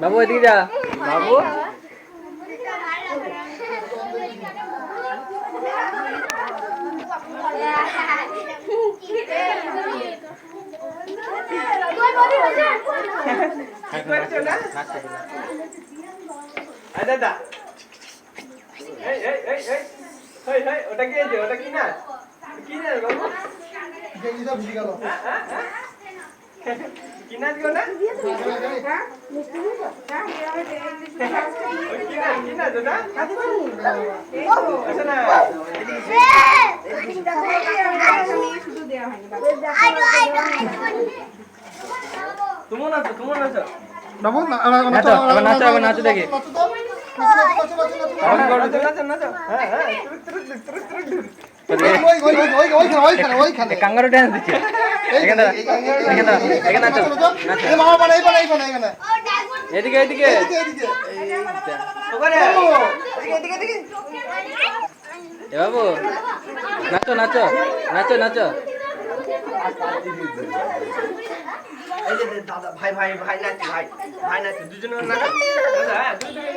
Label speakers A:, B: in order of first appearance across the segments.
A: বাবু এদিকে যা বাবু।
B: দাদা ওটা কি আছে? ওটা কি না কি না বাবু? কি নাচ গো না? কি নাচ ওটা? আচ্ছা না তুমো নাচো
A: বাবু নাচো নাচো দেখি। কাঙ্গারু ডান্স দিচ্ছে। এদিকে এদিকে বাবু নাচো নাচো নাচো নাচো।
B: দাদা ভাই ভাই ভাই নাচ ভাই ভাই নাচ দুজনে নাচো হ্যাঁ দুজনে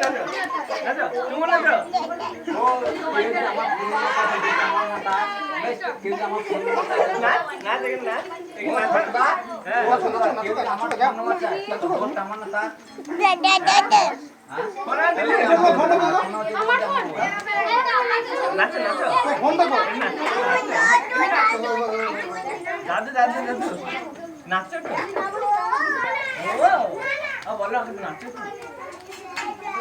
B: নাচো নাচো তুমি নাচো দাদু দাদু দাদু নাচো তো বলো নাচো